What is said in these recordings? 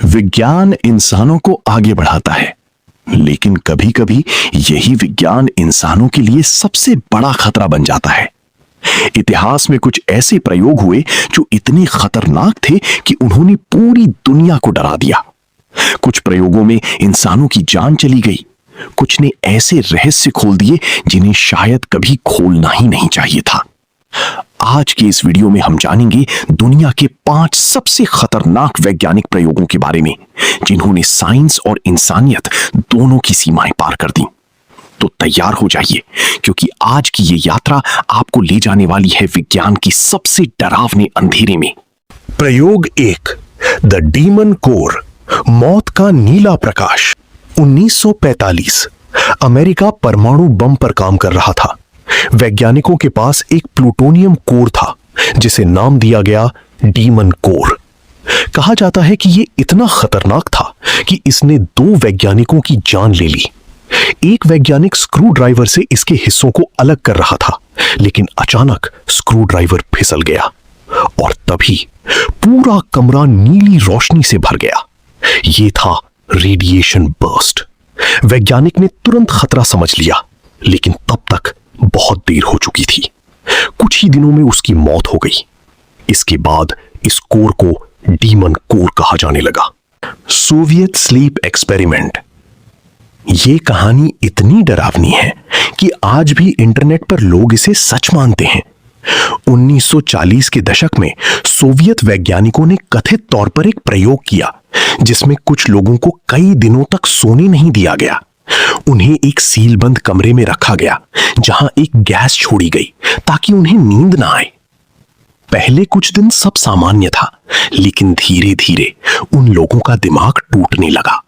विज्ञान इंसानों को आगे बढ़ाता है, लेकिन कभी कभी यही विज्ञान इंसानों के लिए सबसे बड़ा खतरा बन जाता है। इतिहास में कुछ ऐसे प्रयोग हुए जो इतने खतरनाक थे कि उन्होंने पूरी दुनिया को डरा दिया। कुछ प्रयोगों में इंसानों की जान चली गई, कुछ ने ऐसे रहस्य खोल दिए जिन्हें शायद कभी खोलना ही नहीं चाहिए था। आज के इस वीडियो में हम जानेंगे दुनिया के 5 सबसे खतरनाक वैज्ञानिक प्रयोगों के बारे में, जिन्होंने साइंस और इंसानियत दोनों की सीमाएं पार कर दी। तो तैयार हो जाइए, क्योंकि आज की ये यात्रा आपको ले जाने वाली है विज्ञान की सबसे डरावने अंधेरे में। प्रयोग 1, द डीमन कोर, मौत का नीला प्रकाश। 1945 अमेरिका परमाणु बम पर काम कर रहा था। वैज्ञानिकों के पास एक प्लूटोनियम कोर था जिसे नाम दिया गया डीमन कोर। कहा जाता है कि यह इतना खतरनाक था कि इसने 2 वैज्ञानिकों की जान ले ली। एक वैज्ञानिक स्क्रू ड्राइवर से इसके हिस्सों को अलग कर रहा था, लेकिन अचानक स्क्रू ड्राइवर फिसल गया और तभी पूरा कमरा नीली रोशनी से भर गया। यह था रेडिएशन बर्स्ट। वैज्ञानिक ने तुरंत खतरा समझ लिया, लेकिन तब तक बहुत देर हो चुकी थी। कुछ ही दिनों में उसकी मौत हो गई। इसके बाद इस कोर को डीमन कोर कहा जाने लगा। Soviet sleep experiment. यह कहानी इतनी डरावनी है कि आज भी इंटरनेट पर लोग इसे सच मानते हैं। 1940 के दशक में सोवियत वैज्ञानिकों ने कथित तौर पर एक प्रयोग किया जिसमें कुछ लोगों को कई दिनों तक सोने नहीं दिया गया। उन्हें एक सीलबंद कमरे में रखा गया जहां एक गैस छोड़ी गई ताकि उन्हें नींद ना आए। पहले कुछ दिन सब सामान्य था, लेकिन धीरे धीरे उन लोगों का दिमाग टूटने लगा।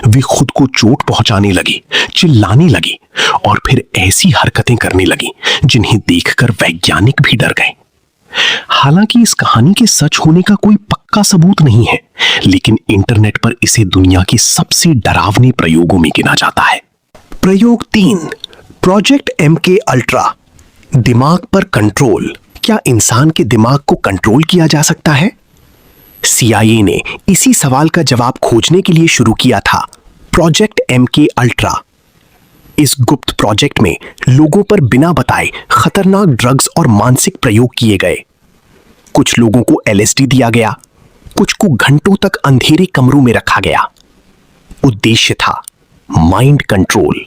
वे खुद को चोट पहुंचाने लगी, चिल्लाने लगी और फिर ऐसी हरकतें करने लगी जिन्हें देखकर वैज्ञानिक भी डर गए। हालांकि इस कहानी के सच होने का कोई पक्का सबूत नहीं है, लेकिन इंटरनेट पर इसे दुनिया के सबसे डरावने प्रयोगों में गिना जाता है। प्रयोग 3, प्रोजेक्ट MK अल्ट्रा, दिमाग पर कंट्रोल। क्या इंसान के दिमाग को कंट्रोल किया जा सकता है? CIA ने इसी सवाल का जवाब खोजने के लिए शुरू किया था प्रोजेक्ट MK अल्ट्रा। इस गुप्त प्रोजेक्ट में लोगों पर बिना बताए खतरनाक ड्रग्स और मानसिक प्रयोग किए गए। कुछ लोगों को LSD दिया गया, कुछ को घंटों तक अंधेरे कमरों में रखा गया। उद्देश्य था माइंड कंट्रोल।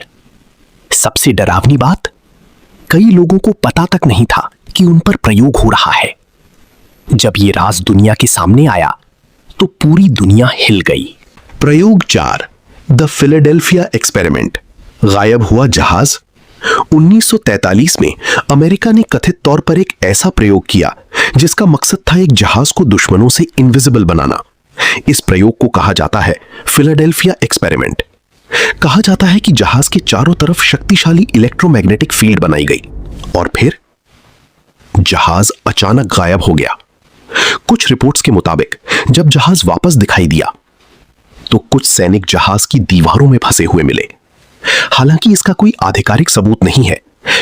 सबसे डरावनी बात, कई लोगों को पता तक नहीं था कि उन पर प्रयोग हो रहा है। जब यह राज दुनिया के सामने आया तो पूरी दुनिया हिल गई। प्रयोग 4, द फिलाडेल्फिया एक्सपेरिमेंट, गायब हुआ जहाज। 1943 में अमेरिका ने कथित तौर पर एक ऐसा प्रयोग किया जिसका मकसद था एक जहाज को दुश्मनों से इनविजिबल बनाना। इस प्रयोग को कहा जाता है फिलाडेल्फिया एक्सपेरिमेंट। कहा जाता है कि जहाज के चारों तरफ शक्तिशाली इलेक्ट्रोमैग्नेटिक फील्ड बनाई गई और फिर जहाज अचानक गायब हो गया। कुछ रिपोर्ट्स के मुताबिक जब जहाज वापस दिखाई दिया तो कुछ सैनिक जहाज की दीवारों में फंसे हुए मिले। हालांकि इसका कोई आधिकारिक सबूत नहीं है,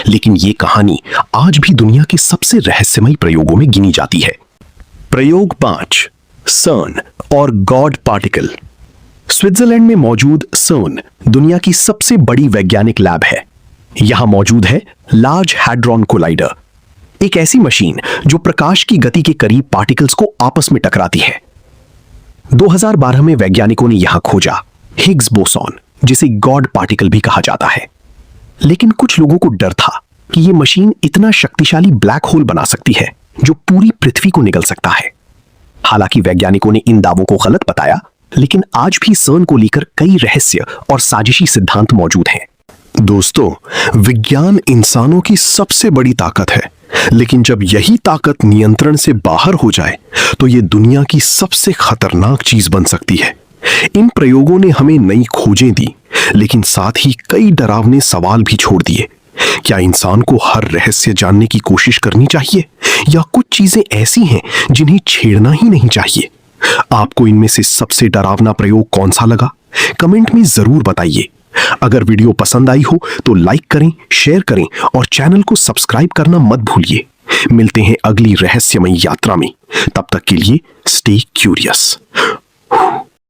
लेकिन यह कहानी आज भी दुनिया के सबसे रहस्यमयी प्रयोगों में गिनी जाती है। प्रयोग 5, सर्न और गॉड पार्टिकल। स्विट्जरलैंड में मौजूद सर्न दुनिया की सबसे बड़ी वैज्ञानिक लैब है। यहां मौजूद है लार्ज हैड्रॉन कोलाइडर, एक ऐसी मशीन जो प्रकाश की गति के करीब पार्टिकल्स को आपस में टकराती है। 2012 में वैज्ञानिकों ने यहां खोजा हिग्स बोसॉन, जिसे गॉड पार्टिकल भी कहा जाता है। लेकिन कुछ लोगों को डर था कि यह मशीन इतना शक्तिशाली ब्लैक होल बना सकती है जो पूरी पृथ्वी को निगल सकता है। हालांकि वैज्ञानिकों ने इन दावों को गलत बताया, लेकिन आज भी सर्न को लेकर कई रहस्य और साजिशी सिद्धांत मौजूद हैं। दोस्तों, विज्ञान इंसानों की सबसे बड़ी ताकत है, लेकिन जब यही ताकत नियंत्रण से बाहर हो जाए तो यह दुनिया की सबसे खतरनाक चीज बन सकती है। इन प्रयोगों ने हमें नई खोजें दी, लेकिन साथ ही कई डरावने सवाल भी छोड़ दिए। क्या इंसान को हर रहस्य जानने की कोशिश करनी चाहिए, या कुछ चीजें ऐसी हैं जिन्हें छेड़ना ही नहीं चाहिए? आपको इनमें से सबसे डरावना प्रयोग कौन सा लगा? कमेंट में जरूर बताइए। अगर वीडियो पसंद आई हो तो लाइक करें, शेयर करें और चैनल को सब्सक्राइब करना मत भूलिए। मिलते हैं अगली रहस्यमयी यात्रा में। तब तक के लिए स्टे क्यूरियस।